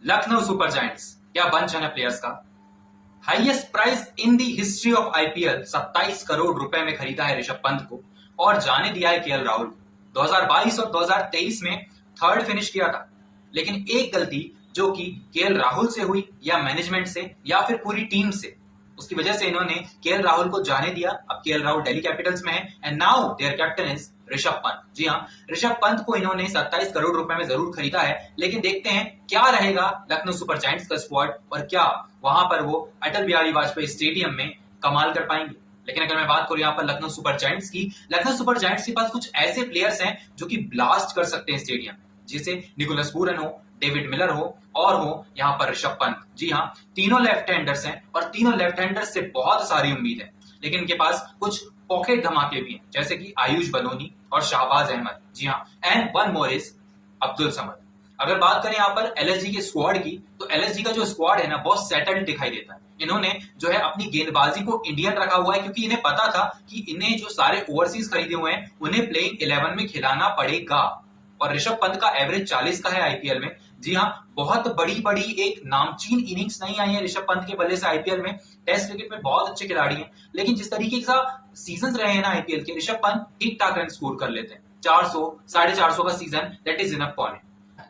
Lucknow Super giants क्या bunch है players का। Highest price in the history of IPL 27 crore रुपए में खरीदा है ऋषभ पंत को और जाने दिया है केएल राहुल को। 2022 और 2023 में थर्ड फिनिश किया था, लेकिन एक गलती जो कि केएल राहुल से हुई या मैनेजमेंट से या फिर पूरी टीम से, उसकी वजह से इन्होंने केएल राहुल को जाने दिया। अब केएल राहुल दिल्ली कैपिटल्स में है and now their captain is Rishabh Pant. जी हाँ, ऋषभ पंत को इन्होंने 27 करोड़ रुपए में जरूर खरीदा है, लेकिन देखते हैं क्या रहेगा लखनऊ सुपर जायंट्स का स्क्वाड और क्या वहां पर वो अटल बिहारी वाजपेयी स्टेडियम में कमाल कर पाएंगे। लेकिन अगर मैं बात करूं यहाँ पर लखनऊ सुपर जायंट्स की, लखनऊ सुपर जायंट्स के पास कुछ ऐसे प्लेयर्स हैं जो कि ब्लास्ट कर सकते हैं स्टेडियम, जैसे निकोलस पूरन हो, डेविड मिलर हो और हो यहाँ पर ऋषभ पंत। जी हाँ, तीनों लेफ्ट हैंडर्स हैं और तीनों लेफ्ट हैंडर्स से बहुत सारी उम्मीद है, लेकिन इनके पास कुछ पॉकेट धमाके भी हैं, जैसे कि आयुष बदोनी और शाहबाज अहमद। जी हाँ, and one more is Abdul Samad. अगर बात करें यहाँ पर एलएसजी के स्क्वाड की, तो एलएसजी का जो स्क्वाड है ना बहुत सेटल्ड दिखाई देता है। इन्होंने जो है अपनी गेंदबाजी को इंडियन रखा हुआ है, क्योंकि इन्हें पता था कि इन्हें जो सारे ओवरसीज खरीदे हुए हैं उन्हें प्लेइंग 11 में खिलाना पड़ेगा। और ऋषभ पंत का एवरेज 40 का है आईपीएल में। जी हाँ, बहुत बड़ी बड़ी एक नामचीन इनिंग्स नहीं आई है ऋषभ पंत के बल्ले से आईपीएल में। टेस्ट क्रिकेट में बहुत अच्छे खिलाड़ी हैं, लेकिन जिस तरीके का सीजन रहे हैं ना आईपीएल के, ऋषभ पंत ठीक ठाक रन स्कोर कर लेते हैं। 400 450 का season that is enough for him.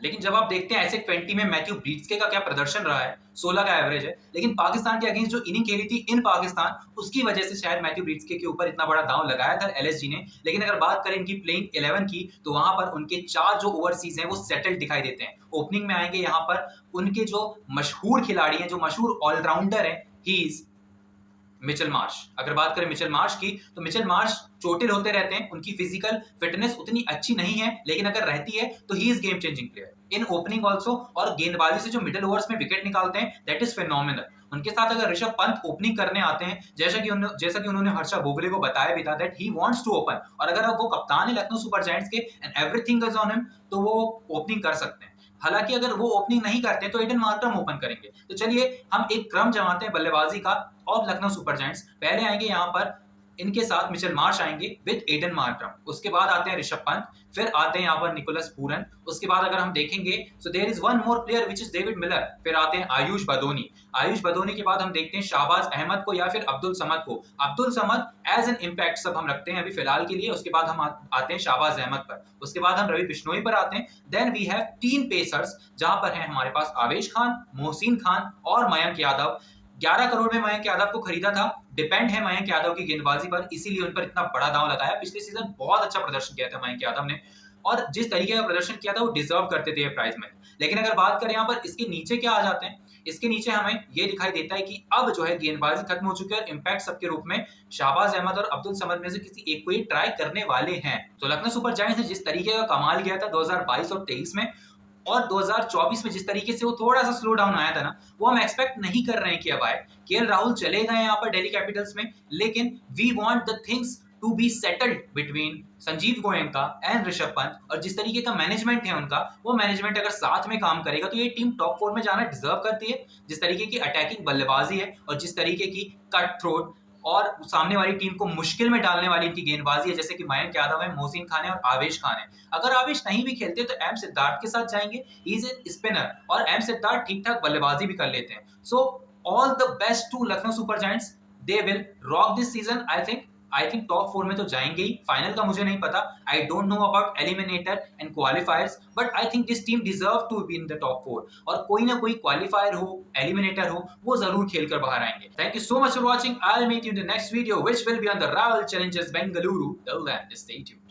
लेकिन जब आप देखते हैं ऐसे 20 में मैथ्यू ब्रीट्सके का क्या प्रदर्शन रहा है, 16 का एवरेज है, लेकिन पाकिस्तान के अगेंस्ट जो इनिंग खेली थी इन पाकिस्तान, उसकी वजह से शायद मैथ्यू ब्रीट्सके के ऊपर इतना बड़ा दांव लगाया था एलएसजी ने। लेकिन अगर बात करें इनकी प्लेइंग 11 की, तो वहां पर उनके 4 जो ओवरसीज हैं वो सेटल्ड दिखाई देते हैं। ओपनिंग में आएंगे यहाँ पर उनके जो मशहूर खिलाड़ी हैं, जो मशहूर ऑलराउंडर है, ही इज मिचेल मार्श। अगर बात करें मिचेल मार्श की, तो मिचेल मार्श चोटिल होते रहते हैं, उनकी फिजिकल फिटनेस उतनी अच्छी नहीं है, लेकिन अगर रहती है तो he is game changing player in opening also. और गेंदबाजी से जो मिडिल ओवर्स में विकेट निकालते हैं दैट इज फेनोमिनल। उनके साथ अगर ऋषभ पंत ओपनिंग करने आते हैं, जैसा कि उन्होंने हर्षा भोगले को बताया भी था that he wants to open, और अगर वो कप्तान है लखनऊ सुपर जायंट्स के and everything is on him, तो वो ओपनिंग कर सकते हैं। हालांकि अगर वो ओपनिंग नहीं करते तो एडन मार्करम ओपन करेंगे। तो चलिए हम एक क्रम जमाते हैं बल्लेबाजी का ऑफ लखनऊ सुपर जायंट्स। पहले आएंगे यहाँ पर इनके साथ मिचेल मार्श आएंगे विद एडन मार्करम, उसके बाद आते हैं ऋषभ पंत, फिर आते हैं यहाँ पर निकोलस पूरन, उसके बाद अगर हम देखेंगे so there is one more player which is David Miller, फिर आते हैं आयुष बदोनी। आयुष बदोनी के बाद हम देखते हैं शाहबाज अहमद को या फिर अब्दुल समद को। Abdul Samad as an impact सब हम रखते हैं अभी फिलहाल के लिए। उसके बाद हम आते हैं शाहबाज अहमद पर, उसके बाद हम रवि बिश्नोई पर आते हैं। देन वी हैव 3 पेसर्स, जहां पर है हमारे पास आवेश खान, मोहसिन खान और मयंक यादव। 11 करोड़ में मयंक यादव को खरीदा था, डिपेंड है मयंक यादव की गेंदबाजी पर, इसीलिए उन पर इतना बड़ा दांव लगाया। पिछले सीजन बहुत अच्छा प्रदर्शन किया था मयंक यादव ने, और जिस तरीके का प्रदर्शन किया था वो डिजर्व करते थे ये प्राइस में। लेकिन अगर बात करें यहाँ पर इसके नीचे क्या आ जाते हैं, इसके नीचे हमें ये दिखाई देता है कि अब जो है गेंदबाजी खत्म हो चुकी है और इम्पैक्ट सबके रूप में शाहबाज अहमद और अब्दुल समद में से किसी एक को ही ट्राई करने वाले हैं। तो लखनऊ सुपर जायंट्स ने जिस तरीके का कमाल किया था 2022 और 23 में, और 2024 में जिस तरीके से वो थोड़ा सा स्लो डाउन आया था ना, वो हम एक्सपेक्ट नहीं कर रहे हैं कि अब आए। केएल राहुल चले गए यहाँ पर दिल्ली कैपिटल्स में, लेकिन we want the things to be settled between Sanjiv Goenka and Rishabh Pant. और जिस तरीके का मैनेजमेंट है उनका, वो मैनेजमेंट अगर साथ में काम करेगा तो ये टीम टॉप 4 में जाना डिजर्व करती है। जिस तरीके की अटैकिंग बल्लेबाजी है और जिस तरीके की कट थ्रोट और सामने वाली टीम को मुश्किल में डालने वाली इनकी गेंदबाजी है, जैसे कि मयंक यादव है, मोहसिन खान है और आवेश खान है। अगर आवेश नहीं भी खेलते तो एम सिद्धार्थ के साथ जाएंगे, ही इज ए स्पिनर, और एम सिद्धार्थ ठीक ठाक बल्लेबाजी भी कर लेते हैं। So all the best to Lucknow Super Giants, they will rock this season. I think top 4 में तो जाएंगे ही, फाइनल का मुझे नहीं पता, I don't know about eliminator and qualifiers, but I think this team deserve to be in the top 4, और कोई ना कोई क्वालिफायर हो, एलिमिनेटर हो, वो जरूर खेलकर बाहर आएंगे। Thank you so much for watching. I will meet you in the next video which will be on the Royal Challengers Bengaluru. Till then, stay tuned.